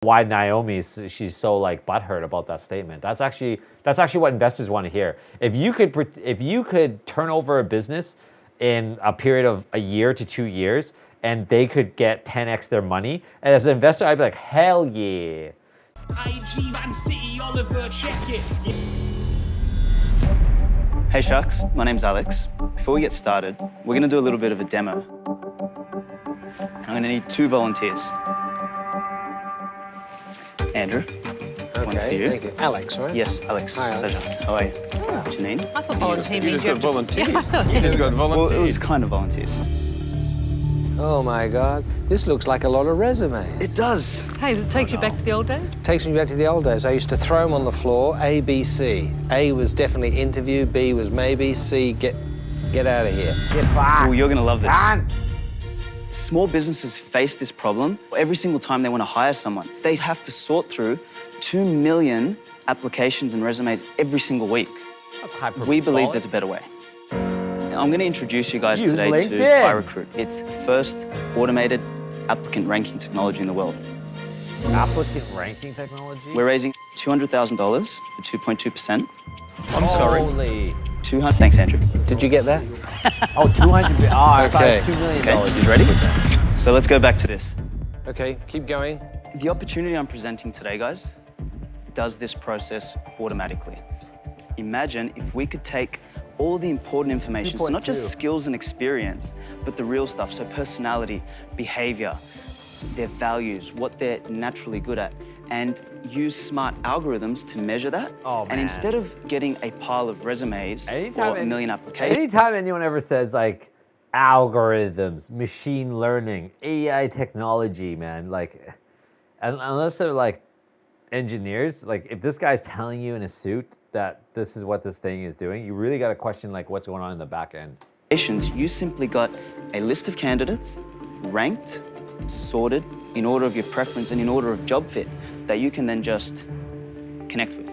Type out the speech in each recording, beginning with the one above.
why she's so like butthurt about that statement. That's actually what investors want to hear. If you could turn over a business in a period of a year to 2 years and they could get 10x their money, and as an investor, I'd be like, hell yeah. Hey Sharks, my name's Alex. Before we get started, we're going to do a little bit of a demo. I'm going to need 2 volunteers. Andrew. Okay, thank you. Alex, right? Yes, Alex. Hi, Alex. Pleasure. How are you? Janine? I thought volunteer means You just got volunteers. You just got volunteers. Well, it was kind of volunteers. Oh my God, this looks like a lot of resumes. It does. Hey, it takes you back to the old days? Takes me back to the old days. I used to throw them on the floor, A, B, C. A was definitely interview, B was maybe, C, get out of here. Get back. Oh, you're going to love this. Man. Small businesses face this problem every single time they want to hire someone. They have to sort through 2 million applications and resumes every single week. We believe there's a better way. I'm going to introduce you guys today to iRecruit. It's the first automated applicant ranking technology in the world. Applicant ranking technology? We're raising $200,000 for 2.2%. I'm sorry. Holy. 200. Thanks, Andrew. Did you get that? Oh, 200. Oh, I thought Okay. $2 million. Okay, you ready? So let's go back to this. Okay, keep going. The opportunity I'm presenting today, guys, does this process automatically. Imagine if we could take all the important information, so not just skills and experience, but the real stuff, so personality, behavior, their values, what they're naturally good at, and use smart algorithms to measure that. Oh, man. And instead of getting a pile of resumes or a million applications. Anytime anyone ever says like algorithms, machine learning, AI technology, man, like, unless they're like engineers, like if this guy's telling you in a suit that this is what this thing is doing, you really got to question like what's going on in the back end. You simply got a list of candidates, ranked, sorted in order of your preference and in order of job fit that you can then just connect with.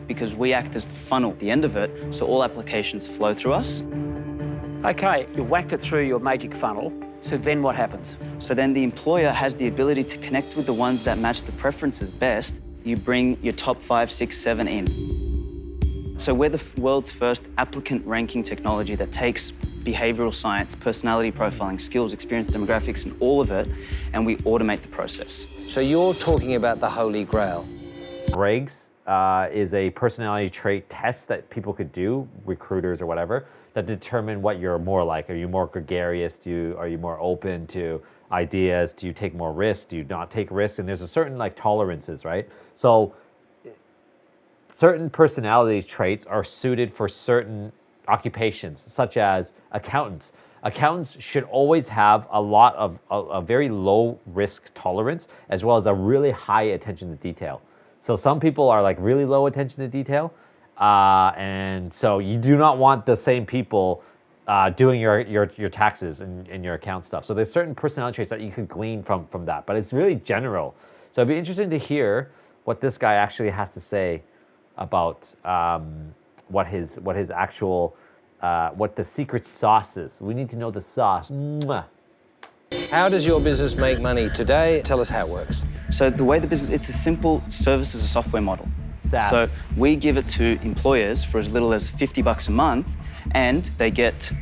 Because we act as the funnel at the end of it, so all applications flow through us. Okay, you whack it through your magic funnel, so then what happens? So then the employer has the ability to connect with the ones that match the preferences best. You bring your top 5, 6, 7 in. So we're the world's first applicant ranking technology that takes behavioral science, personality profiling, skills, experience, demographics, and all of it, and we automate the process. So you're talking about the Holy Grail. Regs is a personality trait test that people could do, recruiters or whatever, that determine what you're more like. Are you more gregarious? Are you more open to ideas? Do you take more risks? Do you not take risks? And there's a certain like tolerances, right? So certain personality traits are suited for certain occupations, such as accountants. Accountants should always have a very low risk tolerance, as well as a really high attention to detail. So some people are like really low attention to detail, and so you do not want the same people doing your taxes and your account stuff. So there's certain personality traits that you can glean from that, but it's really general. So it'd be interesting to hear what this guy actually has to say about what the secret sauce is. We need to know the sauce. Mwah. How does your business make money today? Tell us how it works. So the way the business, it's a simple service as a software model. SaaS. So we give it to employers for as little as $50 a month, and they get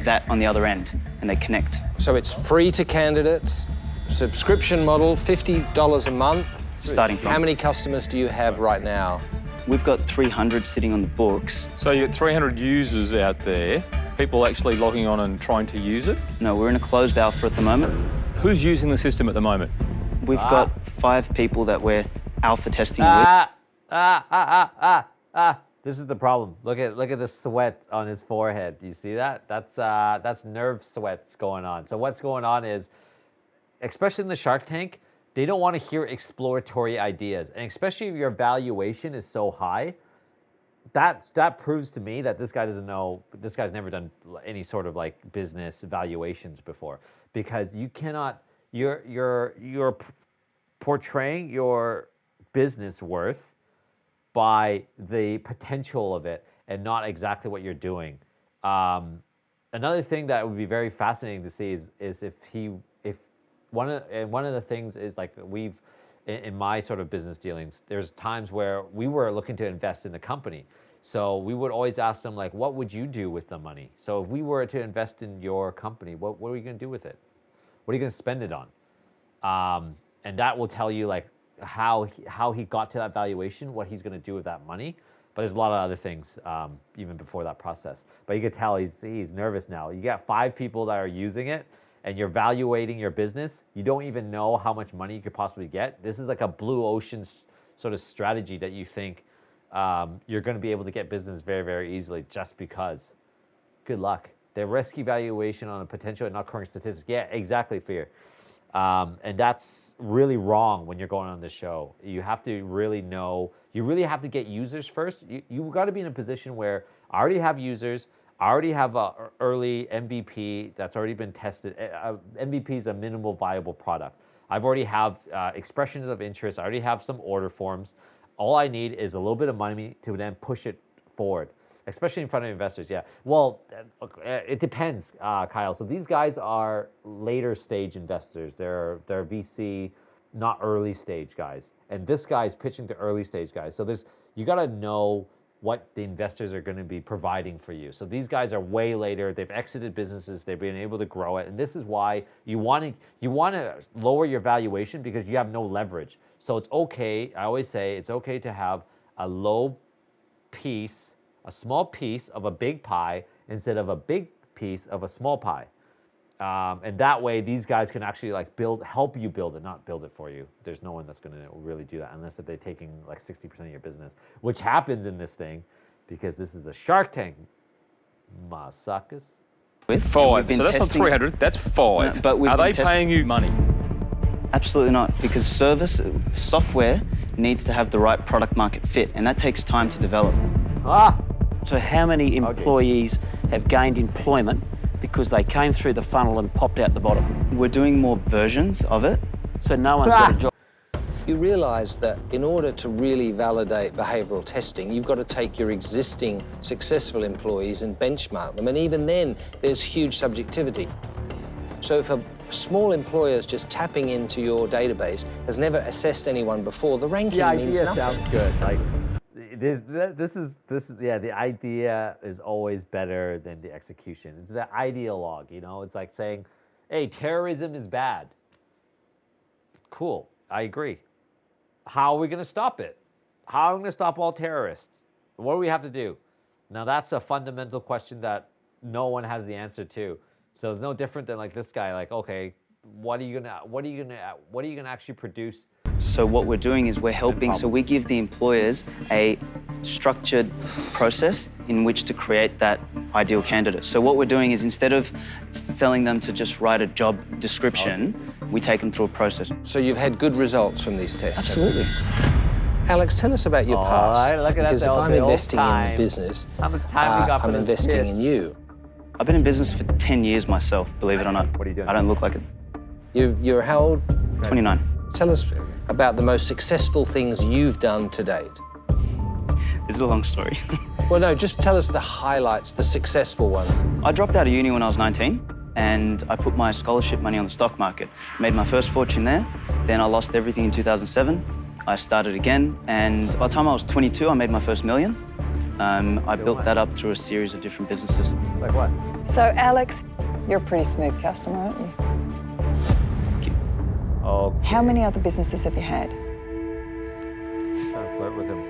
that on the other end, and they connect. So it's free to candidates, subscription model, $50 a month. Starting from. How many customers do you have right now? We've got 300 sitting on the books. So you got 300 users out there, people actually logging on and trying to use it. No, we're in a closed alpha at the moment. Who's using the system at the moment? We've got 5 people that we're alpha testing with. This is the problem. Look at the sweat on his forehead. Do you see that? That's nerve sweats going on. So what's going on is, especially in the Shark Tank, they don't want to hear exploratory ideas, and especially if your valuation is so high, that proves to me that this guy doesn't know. This guy's never done any sort of like business valuations before, because you cannot. You're portraying your business worth by the potential of it and not exactly what you're doing. Another thing that would be very fascinating to see is if one of the things is like in my sort of business dealings, there's times where we were looking to invest in the company. So we would always ask them, like, what would you do with the money? So if we were to invest in your company, what are you going to do with it? What are you going to spend it on? And that will tell you, like, how he got to that valuation, what he's going to do with that money. But there's a lot of other things even before that process. But you can tell he's nervous now. You got 5 people that are using it, and you're evaluating your business. You don't even know how much money you could possibly get. This is like a blue ocean sort of strategy that you think you're going to be able to get business very, very easily just because. Good luck. The risk evaluation on a potential and not current statistics. Yeah, exactly, Fear. And that's really wrong when you're going on this show. You have to really know, you really have to get users first. You've got to be in a position where I already have users, I already have a early MVP that's already been tested. MVP is a minimal viable product. I've already have expressions of interest. I already have some order forms. All I need is a little bit of money to then push it forward, especially in front of investors. Yeah. Well, it depends, Kyle. So these guys are later stage investors. They're VC, not early stage guys. And this guy's pitching to early stage guys. So you got to know what the investors are going to be providing for you. So these guys are way later. They've exited businesses. They've been able to grow it. And this is why you want to lower your valuation, because you have no leverage. So it's okay. I always say it's okay to have a small piece of a big pie instead of a big piece of a small pie. And that way, these guys can actually like help you build it, not build it for you. There's no one that's going to really do that unless if they're taking like 60% of your business, which happens in this thing, because this is a Shark Tank, suckers. 5. So that's not 300. That's 5. No, but are they paying you money? Absolutely not, because software needs to have the right product market fit, and that takes time to develop. So how many employees have gained employment because they came through the funnel and popped out the bottom? We're doing more versions of it. So no one's got a job. You realise that in order to really validate behavioural testing, you've got to take your existing successful employees and benchmark them, and even then, there's huge subjectivity. So if a small employer is just tapping into your database, has never assessed anyone before, the ranking means nothing. Sounds good. Like, the idea is always better than the execution. It's the ideologue, you know? It's like saying, hey, terrorism is bad. Cool, I agree. How are we gonna stop it? How are we gonna stop all terrorists? What do we have to do? Now that's a fundamental question that no one has the answer to. So it's no different than like this guy, like, okay, what are you gonna actually produce? So what we're doing is we're helping, so we give the employers a structured process in which to create that ideal candidate. So what we're doing is, instead of selling them to just write a job description, we take them through a process. So you've had good results from these tests? Absolutely. Alex, tell us about your past. Look at because that, if I'm investing in the business, how much time we got for I'm this investing kids? in you. I've been in business for 10 years myself, believe it or not. What are you doing? I don't look like it. You're how old? 29. Tell us about the most successful things you've done to date. This is a long story. Well, no, just tell us the highlights, the successful ones. I dropped out of uni when I was 19, and I put my scholarship money on the stock market. Made my first fortune there. Then I lost everything in 2007. I started again, and by the time I was 22, I made my first million. I built that up through a series of different businesses. Like what? So, Alex, you're a pretty smooth customer, aren't you? Thank you. Oh. How many other businesses have you had? Trying to flirt with him.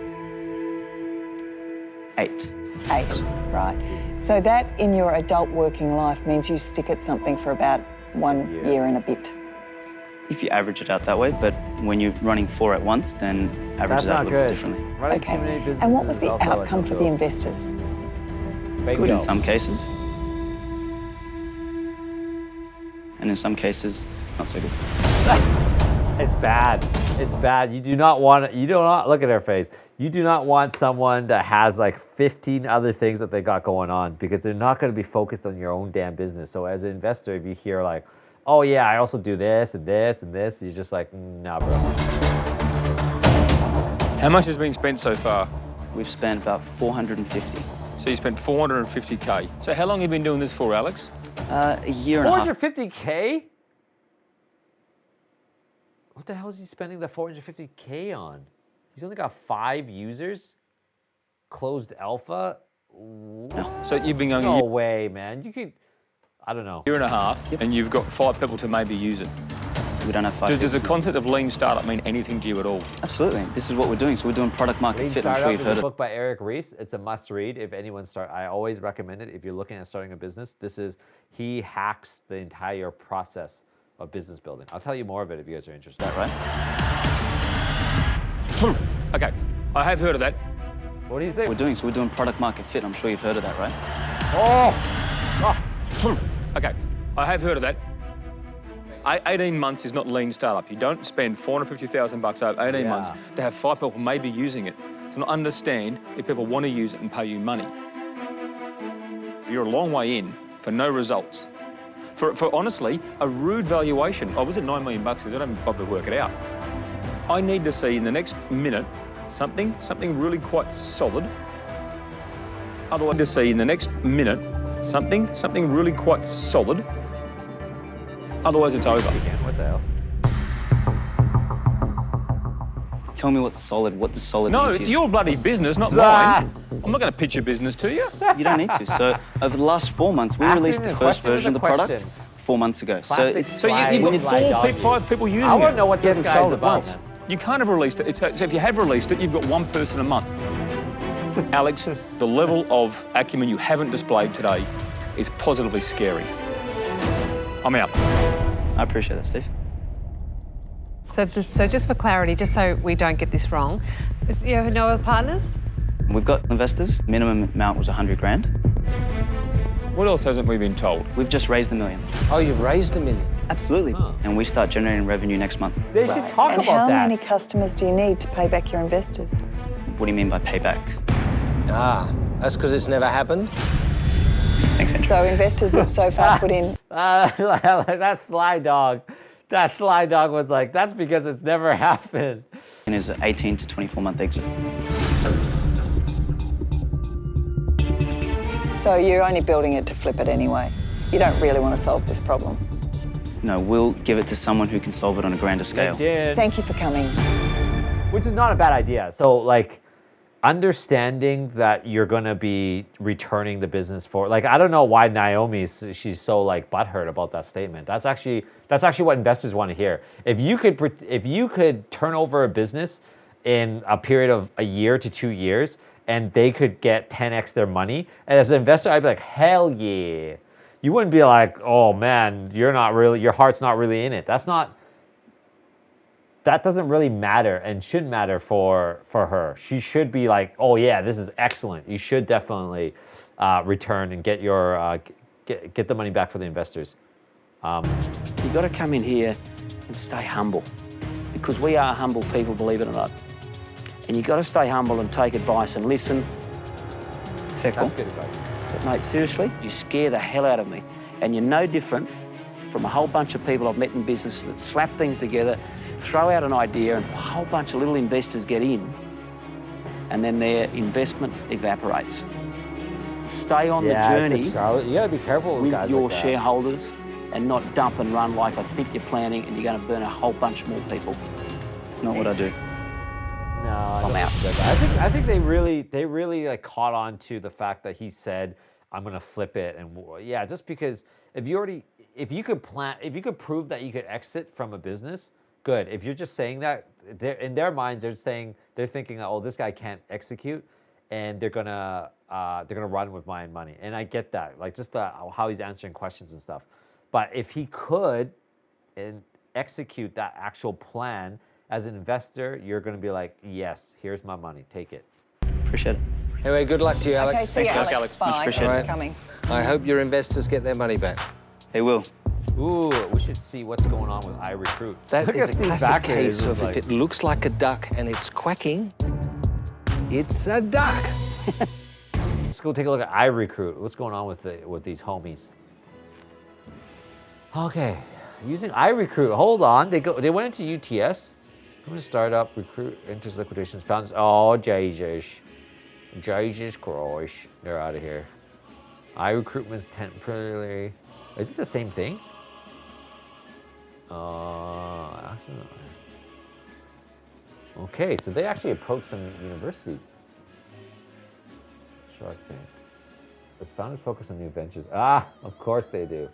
8. 8, right. So that in your adult working life means you stick at something for about 1 year and a bit. If you average it out that way, but when you're running 4 at once, then average it out a little bit differently. Okay. And what was the outcome for the investors? Good in some cases. And in some cases, not so good. It's bad. It's bad. You do not want, look at her face. You do not want someone that has like 15 other things that they got going on, because they're not going to be focused on your own damn business. So as an investor, if you hear like, oh yeah, I also do this and this and this, you're just like, nah, bro. How much has been spent so far? We've spent about 450. So you spent 450K. So how long have you been doing this for, Alex? A year and a half. 450K? What the hell is he spending the 450K on? He's only got 5 users. Closed alpha. So you've been going No way, man. You could. I don't know. a year and a half, and you've got 5 people to maybe use it. We don't have 5 Does the people. concept of lean startup mean anything to you at all? Absolutely. This is what we're doing. So we're doing product market Lean fit. I'm Startup sure you've is heard a of book by Eric Ries. It's a must read if anyone start. I always recommend it if you're looking at starting a business. He hacks the entire process of business building. I'll tell you more of it if you guys are interested. that, right? Okay, I have heard of that. What do you think? We're doing product market fit. I'm sure you've heard of that, right? Okay, I have heard of that. 18 months is not lean startup. You don't spend $450,000 over 18 months to have 5 people maybe using it, to not understand if people want to use it and pay you money. You're a long way in for no results. For honestly, a rude valuation. Oh, was it $9 million? I don't bother to work it out. I need to see in the next minute something really quite solid. Otherwise, to see in the next minute something really quite solid. Otherwise, it's over. What the hell? Tell me what's solid. What does solid No, mean to it's you? your bloody business, not mine. I'm not going to pitch your business to you. You don't need to. So over the last 4 months, we Ask released him the the first question with version of a the product question. 4 months ago. So Classic it's So you've got Slide dog 5 people using I it. want to know what this Getting guy's sold at about, once. man. You can't have released it. So if you have released it, you've got 1 person a month. Alex, the level of acumen you haven't displayed today is positively scary. I'm out. I appreciate that, Steve. So just for clarity, just so we don't get this wrong, you have no other partners? We've got investors. Minimum amount was 100 grand. What else hasn't we been told? We've just raised $1 million. Oh, you've raised $1 million. Absolutely. And we start generating revenue next month. They should talk And about how that. many customers do you need to pay back your investors? What do you mean by payback? Ah, that's because it's never happened. Thanks, Andrew. So investors have so far put in That slide dog. That slide dog was like, that's because it's never happened. And is an 18 to 24 month exit. So you're only building it to flip it anyway. You don't really want to solve this problem. No, we'll give it to someone who can solve it on a grander scale. Thank you for coming. Which is not a bad idea. So like understanding that you're gonna be returning the business for, like, I don't know why she's so like butthurt about that statement. That's actually what investors want to hear. If you could turn over a business in a period of a year to 2 years and they could get 10x their money, and as an investor, I'd be like, hell yeah. You wouldn't be like, oh man, your heart's not really in it. That doesn't really matter and shouldn't matter for her. She should be like, oh yeah, this is excellent. You should definitely return and get your get the money back for the investors. You've got to come in here and stay humble, because we are humble people, believe it or not. And you've got to stay humble and take advice and listen. Fair call. That's good advice. But mate, seriously, you scare the hell out of me. And you're no different from a whole bunch of people I've met in business that slap things together, throw out an idea, and a whole bunch of little investors get in, and then their investment evaporates. Stay on the journey You gotta be careful with with guys your like that. shareholders and not dump and run like I think you're planning, and you're going to burn a whole bunch more people. It's not what I do. No, I'm out. I think they really like caught on to the fact that he said, I'm gonna flip it, and yeah, just because if you could prove that you could exit from a business, good. If you're just saying that, in their minds, they're thinking, oh, this guy can't execute, and they're gonna run with my money. And I get that, like just how he's answering questions and stuff. But if he could execute that actual plan as an investor, you're gonna be like, yes, here's my money, take it. Appreciate it. Anyway, good luck to you, Alex. Okay, see you, Thanks, Alex. Alex. Bye. Much appreciated. Thanks for coming. I hope your investors get their money back. They will. Ooh, we should see what's going on with iRecruit. That Look is at a Steve classic back case there, of like- if it looks like a duck and it's quacking, it's a duck. Let's go take a look at iRecruit. What's going on with these homies? Okay, using iRecruit. Hold on, they went into UTS. I'm gonna start up recruit enters liquidations found. Oh Jesus Christ, they're out of here. iRecruitment's temporarily. Is it the same thing? Actually, Okay, so they actually approached some universities. Shark Tank. Its founders focus on new ventures. Ah, of course they do.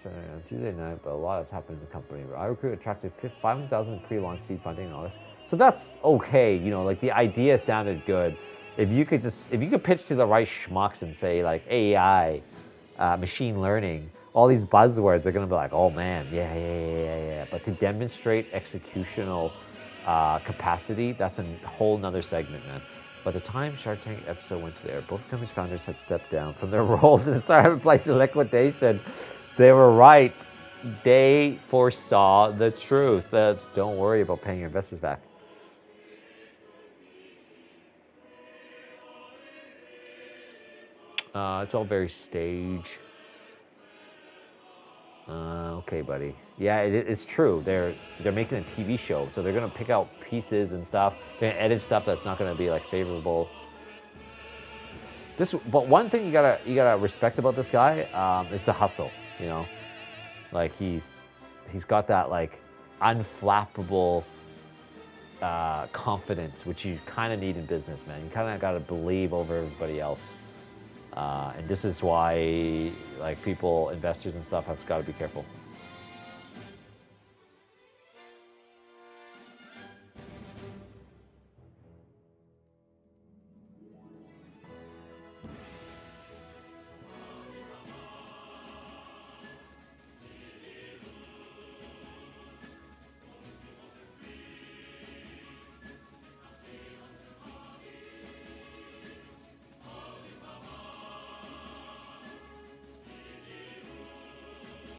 On Tuesday night, but a lot has happened in the company. iRecruit attracted 500,000 pre-launch seed funding in August. So that's okay, you know, like the idea sounded good. If you could pitch to the right schmucks and say like AI, machine learning, all these buzzwords are gonna be like, oh man, yeah. But to demonstrate executional capacity, that's a whole nother segment, man. By the time Shark Tank episode went to the air, both companies' founders had stepped down from their roles and started placing liquidation. They were right. They foresaw the truth. Don't worry about paying your investors back. It's all very stage. Okay, buddy. Yeah, it's true. They're making a TV show, so they're gonna pick out pieces and stuff. They're gonna edit stuff that's not gonna be like favorable. But one thing you gotta respect about this guy is the hustle. You know, like he's got that like unflappable confidence, which you kind of need in business, man. You kind of gotta believe over everybody else. And this is why, like, investors and stuff have got to be careful.